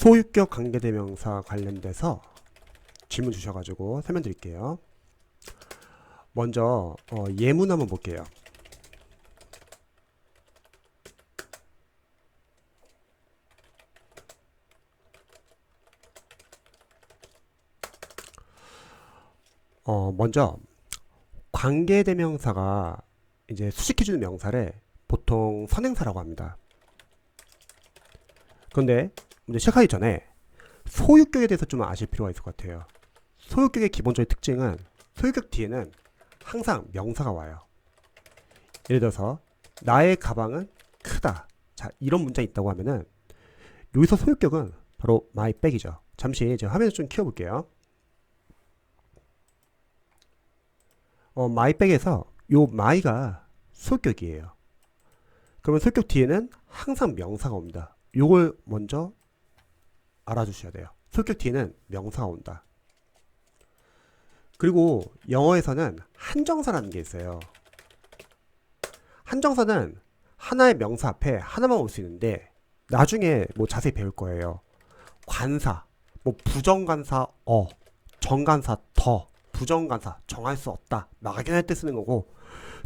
소유격 관계대명사 관련돼서 질문 주셔가지고 설명드릴게요. 먼저 예문 한번 볼게요. 먼저 관계대명사가 이제 수식해주는 명사를 보통 선행사라고 합니다. 그런데 먼저 시작하기 전에 소유격에 대해서 좀 아실 필요가 있을 것 같아요. 소유격의 기본적인 특징은 소유격 뒤에는 항상 명사가 와요. 예를 들어서 나의 가방은 크다. 자, 이런 문장이 있다고 하면은 여기서 소유격은 바로 my bag이죠. 잠시 제가 화면을 좀 키워볼게요. my bag에서 요 my가 소유격이에요. 그러면 소유격 뒤에는 항상 명사가 옵니다. 요걸 먼저 알아주셔야 돼요. 소유격 뒤에는 명사가 온다. 그리고 영어에서는 한정사라는 게 있어요. 한정사는 하나의 명사 앞에 하나만 올 수 있는데 나중에 뭐 자세히 배울 거예요. 관사, 뭐 부정관사 정관사 더, 부정관사 정할 수 없다, 막연할 때 쓰는 거고,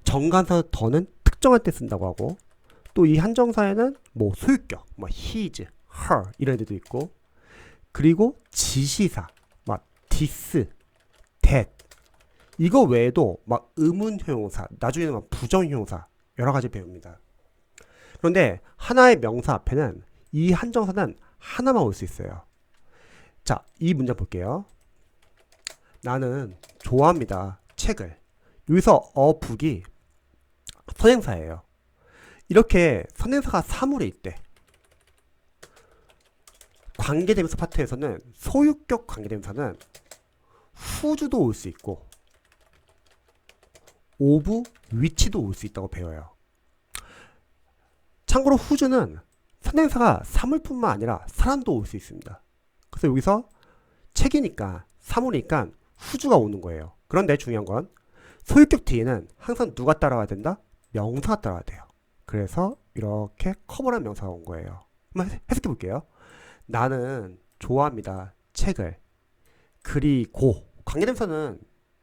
정관사 더는 특정할 때 쓴다고 하고, 또 이 한정사에는 뭐 소유격, 뭐 his, her 이런 애들도 있고, 그리고 지시사, 막 this, that 이거 외에도 막 의문형용사, 나중에는 막 부정형용사 여러 가지 배웁니다. 그런데 하나의 명사 앞에는 이 한정사는 하나만 올 수 있어요. 자, 이 문장 볼게요. 나는 좋아합니다. 책을. 여기서 북이 선행사예요. 이렇게 선행사가 사물에 있대. 관계대명사 파트에서는 소유격 관계대명사는 who's도 올 수 있고 of which도 올 수 있다고 배워요. 참고로 who's는 선행사가 사물뿐만 아니라 사람도 올 수 있습니다. 그래서 여기서 책이니까 사물이니까 who's가 오는 거예요. 그런데 중요한 건 소유격 뒤에는 항상 누가 따라와야 된다? 명사가 따라와야 돼요. 그래서 이렇게 커버란 명사가 온 거예요. 한번 해석해 볼게요. 나는 좋아합니다. 책을. 그리고 관계대명사는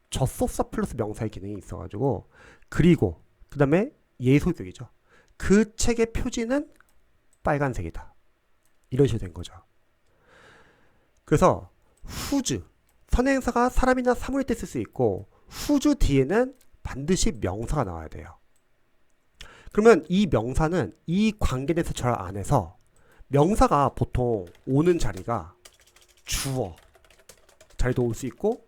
접속사 플러스 명사의 기능이 있어가지고 그리고 그 다음에 예소유격이죠. 그 책의 표지는 빨간색이다. 이런 식으로 된 거죠. 그래서 whose 선행사가 사람이나 사물일 때 쓸 수 있고 whose 뒤에는 반드시 명사가 나와야 돼요. 그러면 이 명사는 이 관계대명사 절 안에서 명사가 보통 오는 자리가 주어 자리도 올 수 있고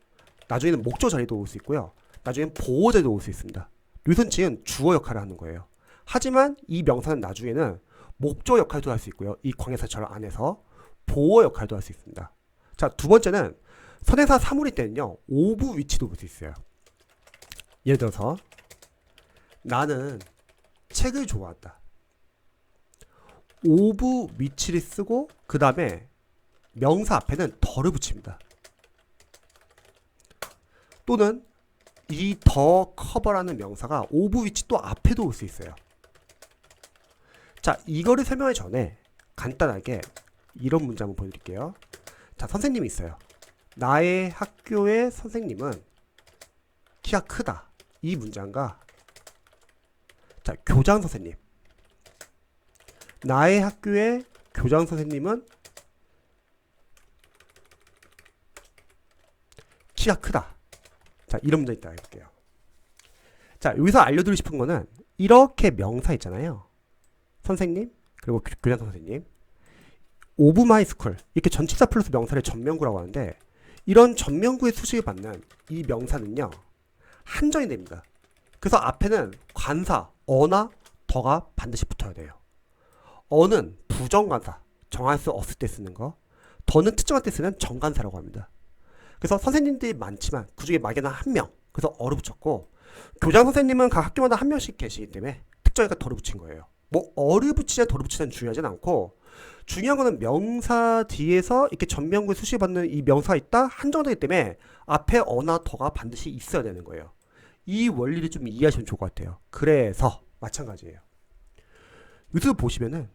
나중에는 목적 자리도 올 수 있고요. 나중에는 보호 자리도 올 수 있습니다. 여기서는 지금 주어 역할을 하는 거예요. 하지만 이 명사는 나중에는 목적 역할도 할 수 있고요. 이 관계사 절 안에서 보호 역할도 할 수 있습니다. 자, 두 번째는 선행사 사물일 때는요. of which도 볼 수 있어요. 예를 들어서 나는 책을 좋아한다. of which를 쓰고 그 다음에 명사 앞에는 더를 붙입니다. 또는 이 더 커버라는 명사가 of which 또 앞에도 올 수 있어요. 자, 이거를 설명하기 전에 간단하게 이런 문제 한번 보여드릴게요. 자, 선생님이 있어요. 나의 학교의 선생님은 키가 크다. 이 문장과 자, 교장 선생님. 나의 학교의 교장 선생님은 키가 크다. 자, 이런 문장 있다 해볼게요. 자, 여기서 알려드리고 싶은 거는 이렇게 명사 있잖아요. 선생님, 그리고 교장 선생님. of my school. 이렇게 전치사 플러스 명사를 전명구라고 하는데 이런 전명구의 수식을 받는 이 명사는요. 한정이 됩니다. 그래서 앞에는 관사, 어나 더가 반드시 붙어야 돼요. 어는 부정관사, 정할 수 없을 때 쓰는 거. 더는 특정할 때 쓰는 정관사라고 합니다. 그래서 선생님들이 많지만 그 중에 막연한 한 명. 그래서 어를 붙였고 교장 선생님은 각 학교마다 한 명씩 계시기 때문에 특정이니까 더를 붙인 거예요. 뭐 어를 붙이냐 더를 붙이냐는 중요하진 않고 중요한 거는 명사 뒤에서 이렇게 전명구에 수식받는 이 명사가 있다 한정되기 때문에 앞에 어나 더가 반드시 있어야 되는 거예요. 이 원리를 좀 이해하시면 좋을 것 같아요. 그래서 마찬가지예요. 여기서 보시면은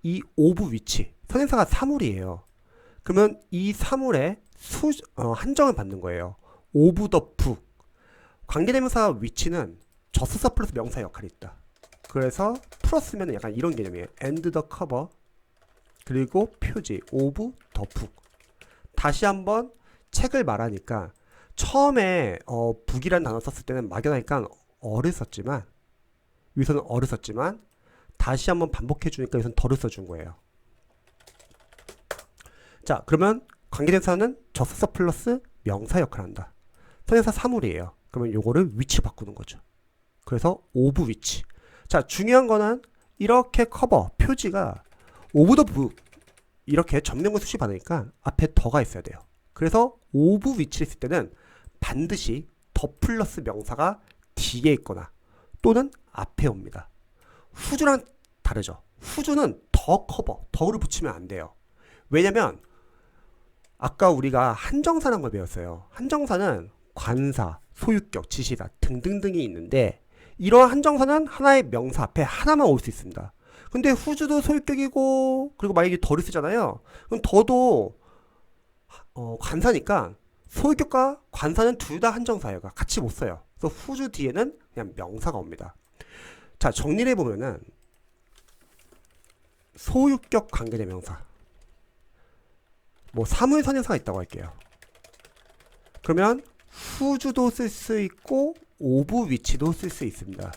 이 of which 선행사가 사물이에요. 그러면 이 사물의 한정을 받는 거예요. 오브 더 북. 관계대명사 위치는 저스사 플러스 명사의 역할이 있다. 그래서 풀었으면 약간 이런 개념이에요. and the cover 그리고 표지 오브 더 북. 다시 한번 책을 말하니까 처음에 북이라는 단어 썼을 때는 막연하니까 어를 썼지만 여기서는 어를 썼지만 다시 한번 반복해 주니까 여기서는 덜을 써준 거예요. 자, 그러면 관계대명사는 접속사 플러스 명사 역할을 한다. 선행사 사물이에요. 그러면 요거를 위치 바꾸는 거죠. 그래서 오브 위치. 자, 중요한 거는 이렇게 커버 표지가 오브 더 북 이렇게 점령을 수시 받으니까 앞에 더가 있어야 돼요. 그래서 오브 위치를 쓸 때는 반드시 더 플러스 명사가 뒤에 있거나 또는 앞에 옵니다. 후주랑 다르죠. 후주는 더 커버, 더를 붙이면 안 돼요. 왜냐면 아까 우리가 한정사라는 걸 배웠어요. 한정사는 관사, 소유격, 지시사 등등등이 있는데 이러한 한정사는 하나의 명사 앞에 하나만 올 수 있습니다. 근데 후주도 소유격이고 그리고 만약에 덜을 쓰잖아요. 그럼 더도 관사니까 소유격과 관사는 둘 다 한정사예요. 같이 못 써요. 그래서 후주 뒤에는 그냥 명사가 옵니다. 자, 정리를 해보면은 소유격 관계대명사 뭐 사물 선행사가 있다고 할게요. 그러면 후주도 쓸 수 있고 오브 위치도 쓸 수 있습니다.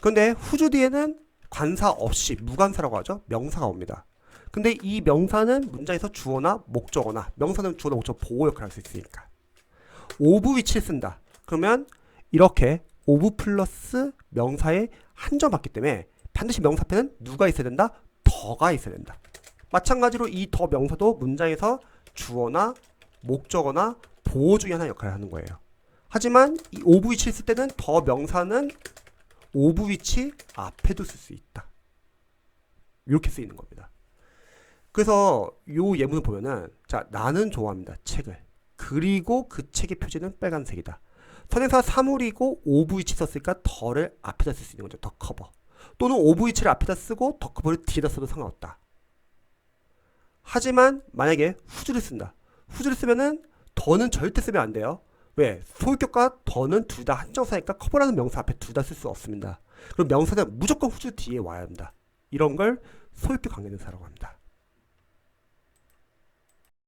그런데 후주 뒤에는 관사 없이 무관사라고 하죠. 명사가 옵니다. 근데 이 명사는 문장에서 주어나 목적어나 명사는 주어나 목적어 보호 역할을 할 수 있으니까 오브 위치를 쓴다. 그러면 이렇게 오브 플러스 명사에 한정받기 때문에 반드시 명사 앞에는 누가 있어야 된다? 더가 있어야 된다. 마찬가지로 이 더 명사도 문장에서 주어나 목적어나 보호 중에 하나 역할을 하는 거예요. 하지만 이 오브 위치를 쓸 때는 더 명사는 오브 위치 앞에도 쓸 수 있다. 이렇게 쓰이는 겁니다. 그래서 요 예문을 보면은 자, 나는 좋아합니다. 책을. 그리고 그 책의 표지는 빨간색이다. 선행사 사물이고 오브 위치 썼으니까 더를 앞에다 쓸 수 있는 거죠. 더 커버. 또는 오브 위치를 앞에다 쓰고 더 커버를 뒤에다 써도 상관없다. 하지만 만약에 후주를 쓴다. 후주를 쓰면은 더는 절대 쓰면 안 돼요. 왜? 소유격과 더는 둘 다 한정사니까 커버라는 명사 앞에 둘 다 쓸 수 없습니다. 그럼 명사는 무조건 후주 뒤에 와야 한다. 이런 걸 소유격 관계대명사라고 합니다.